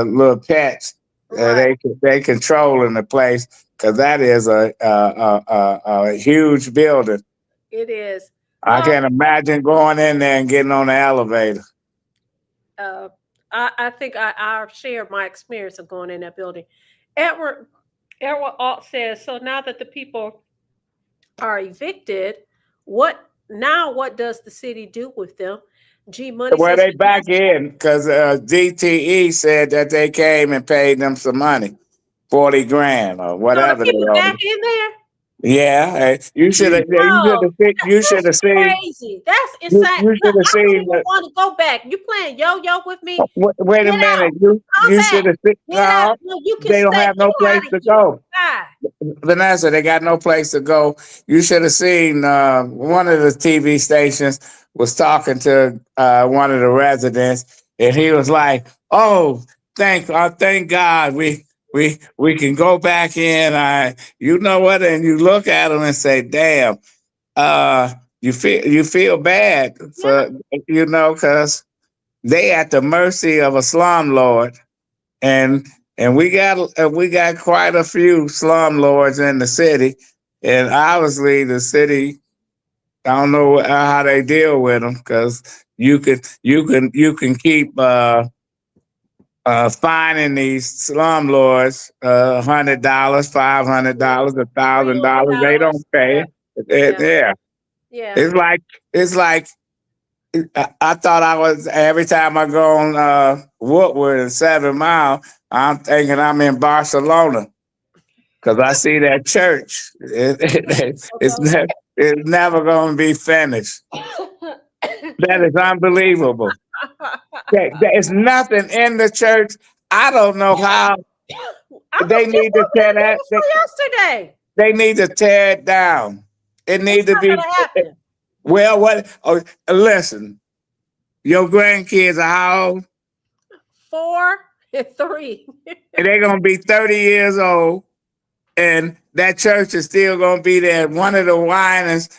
little pets. Right. They controlling the place because that is a huge building. It is. I Well, can imagine going in there and getting on the elevator. uh, I think I shared my experience of going in that building. Edward Edward Alt says, so now that the people are evicted, what does the city do with them? G Money Well, says they back in because DTE said that they came and paid them some money, 40 grand or so the whatever they people owe. back in there. Yeah, you should have. No, You should have that's seen. crazy. That's insane. You Look, should have I don't seen. even want to go back. You playing yo-yo with me? Wait a Get minute. out. Come You back. should have seen. Get out. No, No, you can they don't stay. have no Get place out of to here. go. Bye. Vanessa, they got no place to go. You should have seen one of the TV stations was talking to one of the residents, and he was like, "Oh, thank God, we can go back in." You know what? And you look at him and say, "Damn." You feel bad Yeah. for because they at the mercy of a slumlord, and we got quite a few slumlords in the city, and obviously the city. I don't know how they deal with them because you can keep fining these slumlords $100, $500, $1,000. They $300. don't pay Yeah. it. Yeah. Yeah. Yeah. It's like I thought I was every time I go on Woodward and 7 Mile, I'm thinking I'm in Barcelona because I see that church. It's never going to be finished. That is unbelievable. There's nothing in the church. I don't know how I they was just need to over tear there that. yesterday. They need to tear it down. It It's need to not be. gonna happen. Well, what? Oh, listen. Your grandkids are how old? 4 and 3. And they're gonna be 30 years old, and that church is still gonna be there. One of the whiners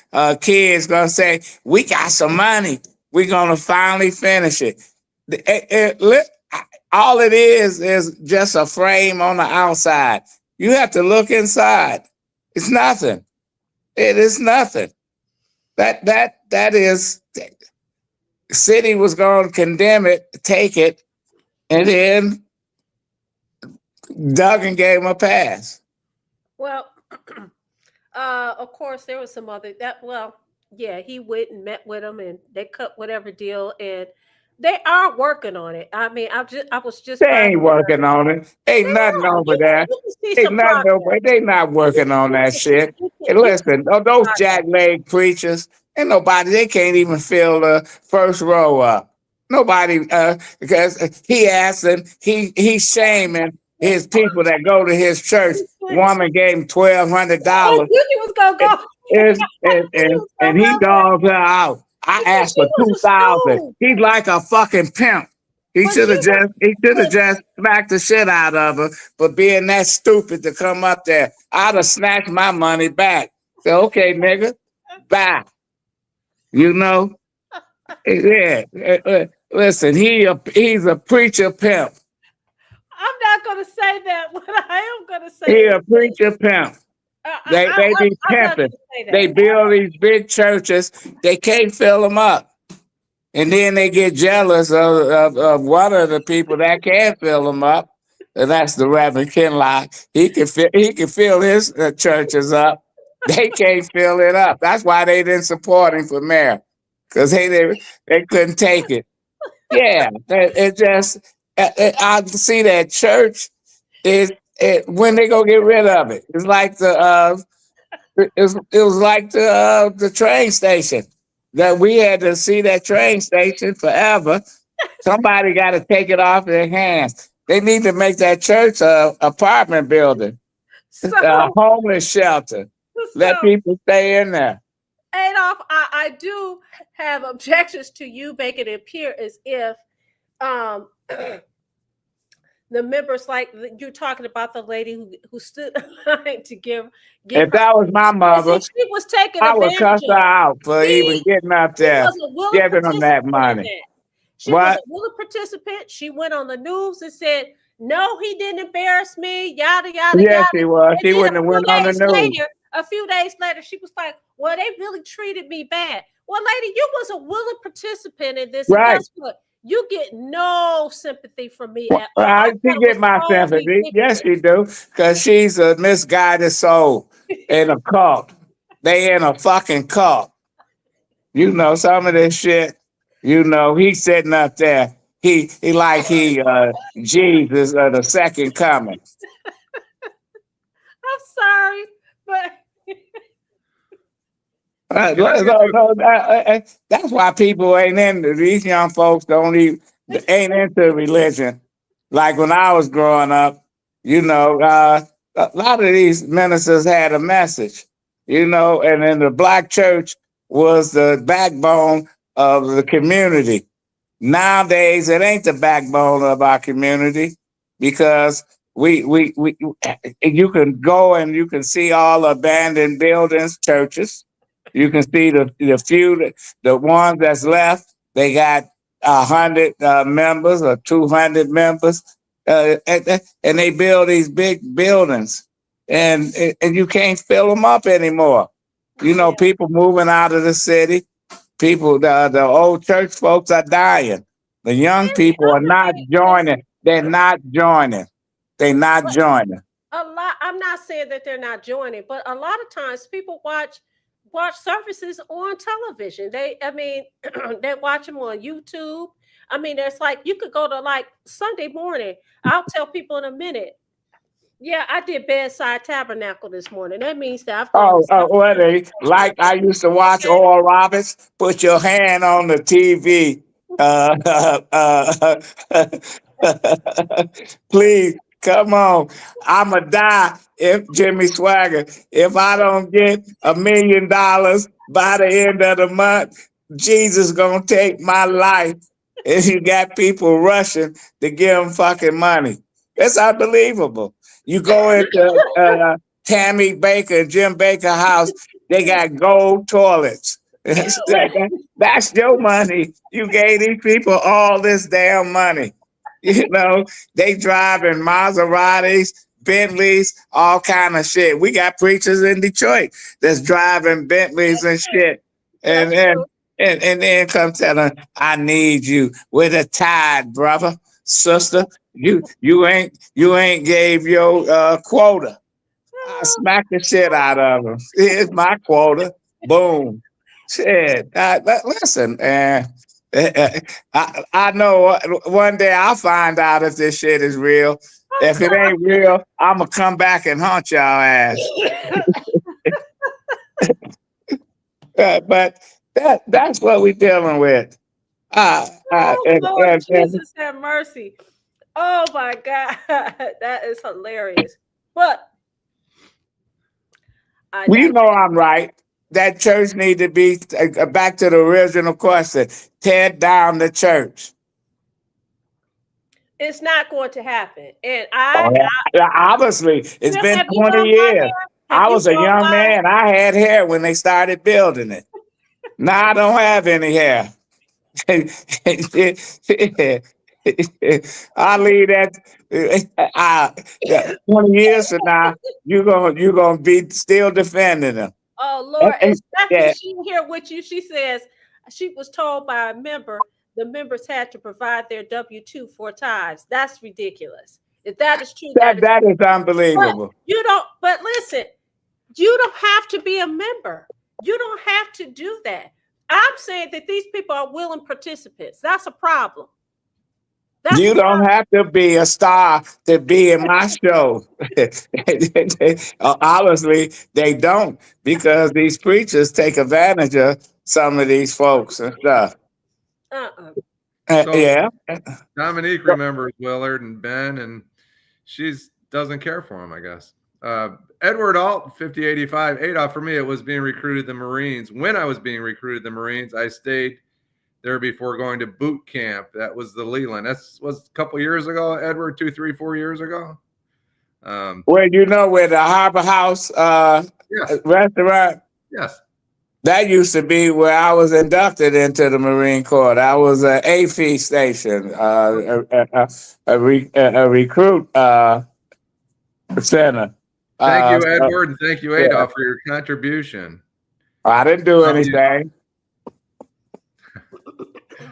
kids gonna say, "We got some money. We're gonna finally finish it." All it is just a frame on the outside. You have to look inside. It's nothing. It is nothing. That is. City was going to condemn it, take it, and then Duggan gave him a pass. Well, of course, there was some other that. Well, yeah, he went and met with him, and they cut whatever deal. And They are working on it. I mean, I was just They by ain't there. working on it. Ain't They nothing are. over there. You can see Ain't some nothing progress. over. They not working on that shit. And You can listen, see some those progress. jackleg preachers, ain't nobody. They can't even fill the first row up. Nobody, because he asking, he's shaming his people that go to his church. Woman gave him I $1,200. knew you was gonna go. I knew you was And gonna he go there dogged her out. I because asked she for was a 2,000. stool. He's like a fucking pimp. But she was. He should have Listen, just smacked the shit out of her for being that stupid to come up there. I'd have snatched my money back. Say, okay, nigga, bye. You know? Yeah. Listen, he's a preacher pimp. I'm not gonna say that. What I am gonna say He is a preacher pimp. They be I'm not pimping. gonna say They that. build these big churches. They can't fill them up. And then they get jealous of one of the people that can fill them up, and that's the Reverend Kinlock. He can fill his churches up. They can't fill it up. That's why they didn't support him for mayor, because they couldn't take it. Yeah, it just I see that church is when they gonna get rid of it. It's like it was like the train station that we had to see that train station forever. Somebody got to take it off their hands. They need to make that church a apartment building, a So homeless shelter. Let so people stay in there. Adolph, I do have objections to you making it appear as if um the members, like you're talking about the lady who stood in line to give If her, that was my as mother, if she was taken I would advantage cuss her of. out for even She getting up she there, was a willing giving them that participant in money. that. She was a What? willing participant. She went on the news and said, "No, he didn't embarrass me." Yada yada Yes, yada. she was. And She then wouldn't have went on the news. a few days later, she was like, "Well, they really treated me bad." Well, lady, you was a willing participant in this, and Right. guess what? You get no sympathy from me Well, at all. I she thought it get was my so sympathy. Yes, she do. Because she's a misguided soul in a cult. They in a fucking cult. You know, some of this shit, he's sitting up there. He like Jesus or the second coming. I'm sorry, but Can I get you? That's why people ain't into these young folks ain't into religion. Like when I was growing up, a lot of these ministers had a message, and then the black church was the backbone of the community. Nowadays, it ain't the backbone of our community because we you can go and you can see all abandoned buildings, churches. You can see the ones that's left. They got 100 members or 200 members, and they build these big buildings, and you can't fill them up anymore. People moving out of the city. People, the old church folks are dying. The young people are not listen, joining. They're not joining. They're not but joining. a lot. I'm not saying that they're not joining, but a lot of times people watch services on television. I mean, they watch them on YouTube. I mean, there's like you could go to like Sunday morning. I'll tell people in a minute. Yeah, I did bedside tabernacle this morning. That means that I've gone to What Sunday they like? I used to watch okay. Oral Roberts. Put your hand on the TV. Please come on. I'ma die if Jimmy Swagger. If I don't get $1 million by the end of the month, Jesus gonna take my life. And you got people rushing to give him fucking money. It's unbelievable. You go into Tammy Baker, Jim Baker house, they got gold toilets. That's your money. You gave these people all this damn money. They driving Maseratis, Bentleys, all kind of shit. We got preachers in Detroit that's driving Bentleys and shit. And That's then true. and then come telling, I need you with a tithe, brother, sister. You ain't gave your quota. I smack the shit out of them. Here's my quota. Boom. Shit. Listen, man. I know one day I'll find out if this shit is real. If it ain't real, I'm gonna come back and haunt y'all ass. But that's what we're dealing with. Lord Jesus have mercy. Oh my God, that is hilarious. But well, you know I'm right. That church need to be back to the original question. Tear down the church. It's not going to happen. And obviously, it's Jim, been have you 20 gone by years. there? I Have you was a gone young by? man. I had hair when they started building it. Now I don't have any hair. I'll leave that. 20 years from now, you're gonna be still defending them. Oh Lord, and Stephanie, Yeah. she here with you. She says she was told by a member the members had to provide their W-2 4 times. That's ridiculous. If that is true, That is unbelievable. But you don't. But listen, you don't have to be a member. You don't have to do that. I'm saying that these people are willing participants. That's a problem. You don't have to be a star to be in my show. Obviously, they don't, because these preachers take advantage of some of these folks and stuff. So Yeah. Dominique remembers Willard and Ben, and she doesn't care for him, I guess. Edward Alt, 5085. Adolph, for me, it was being recruited the Marines. When I was being recruited the Marines, I stayed there before going to boot camp. That was the Leland. That was a couple years ago, Edward, 2, 3, 4 years ago. Well, you know where the Harbor House restaurant? Yes. That used to be where I was inducted into the Marine Corps. That was an AFI station, a recruit center. Thank you, Edward, and thank you, Adolph, for your contribution. I didn't do anything.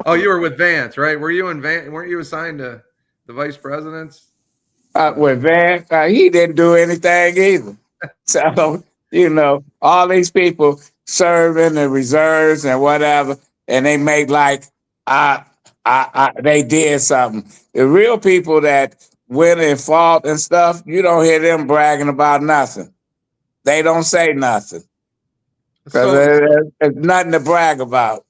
Oh, you were with Vance, right? Were you in Vance? Weren't you assigned to the vice presidents? With Vance, he didn't do anything either. So, you know, all these people serving the reserves and whatever, and they make like they did something. The real people that went and fought and stuff, you don't hear them bragging about nothing. They don't say nothing because there's nothing to brag about.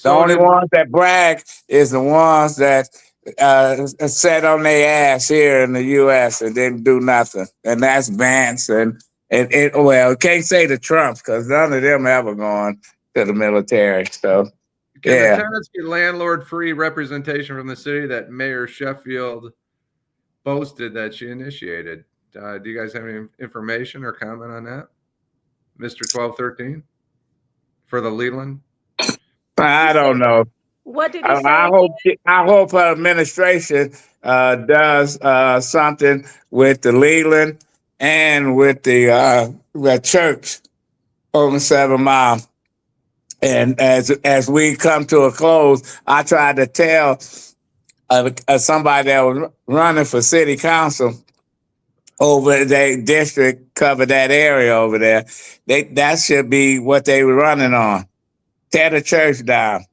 The only ones that brag is the ones that sat on their ass here in the U.S. and didn't do nothing, and that's Vance and can't say the Trumps because none of them ever gone to the military. So, can the tenants get landlord-free representation from the city that Mayor Sheffield boasted that she initiated? Do you guys have any information or comment on that, Mr. 1213, for the Leland? I don't know. What did he say? I hope her administration does something with the Leland and with the church over 7 Mile. And as we come to a close, I tried to tell somebody that was running for city council over their district, cover that area over there. That should be what they were running on. Tear the church down.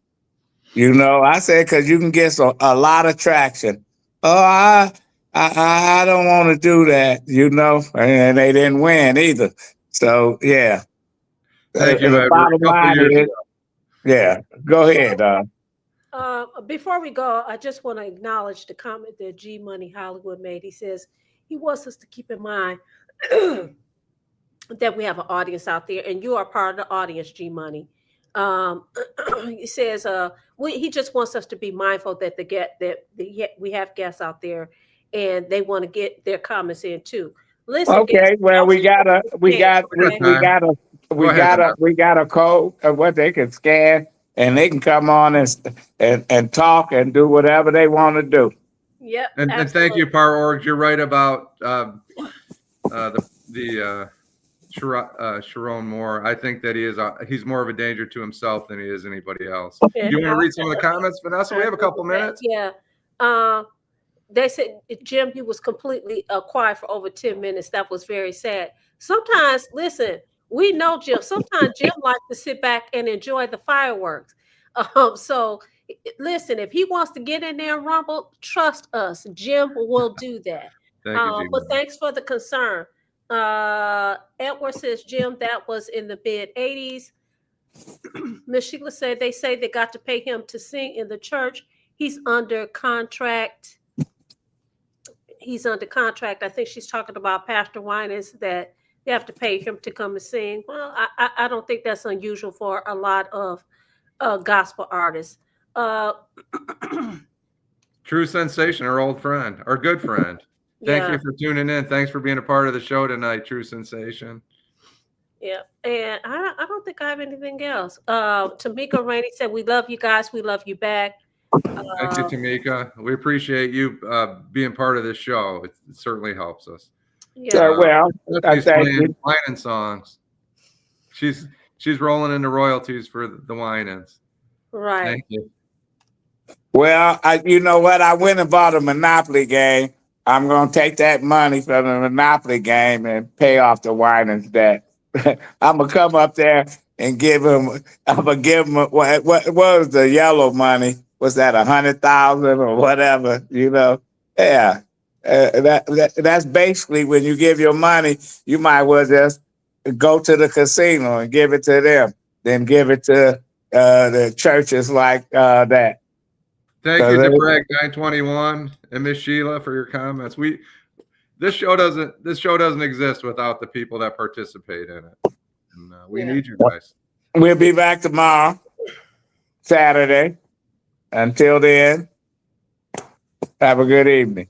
You know, I said, because you can get a lot of traction. Oh, I don't want to do that, you know, and they didn't win either. So, yeah. Thank you, the bottom line is, yeah, go ahead. Before we go, I just want to acknowledge the comment that G Money Hollywood made. He says he wants us to keep in mind that we have an audience out there, and you are part of the audience, G Money. He says he just wants us to be mindful that we have guests out there, and they want to get their comments in too. Listen, okay, well, we got a code of what they can scan, and they can come on and talk and do whatever they want to do. Yep. And thank you, Power Org. You're right about Sharon Moore. I think that he's more of a danger to himself than he is anybody else. Do you want to read some of the comments, Vanessa? We have a couple minutes. Yeah. They said, Jim, you was completely quiet for over 10 minutes. That was very sad. Sometimes, listen, we know Jim. Sometimes Jim likes to sit back and enjoy the fireworks. So Listen, if he wants to get in there and rumble, trust us, Jim will do that. Thank you, But Jim. thanks for the concern. Edward says, Jim, that was in the mid 80s. Miss Sheila said they say they got to pay him to sing in the church. He's under contract. He's under contract. I think she's talking about Pastor Winans, that they have to pay him to come and sing. Well, I don't think that's unusual for a lot of gospel artists. True Sensation, our old friend, our good friend. Thank you for tuning in. Thanks for being a part of the show tonight, True Sensation. Yeah, and I don't think I have anything else. Tamika Rainey said, "We love you guys. We love you back." Thank you, Tamika. We appreciate you being part of this show. It certainly helps us. Yeah. Well, I She's thank playing you. whining songs. She's rolling into royalties for the Winans. Right. Thank you. Well, you know what? I went and bought a Monopoly game. I'm going to take that money from the Monopoly game and pay off the Winans debt. I'm going to come up there and give him, I'm going to give him, what was the yellow money? Was that 100,000 or whatever, you know? Yeah. That's basically when you give your money, you might well just go to the casino and give it to them, then give it to the churches like that. Thank you, DeBreg 921 and Miss Sheila for your comments. This show doesn't exist without the people that participate in it. And, we need you guys. We'll be back tomorrow, Saturday. Until then, have a good evening.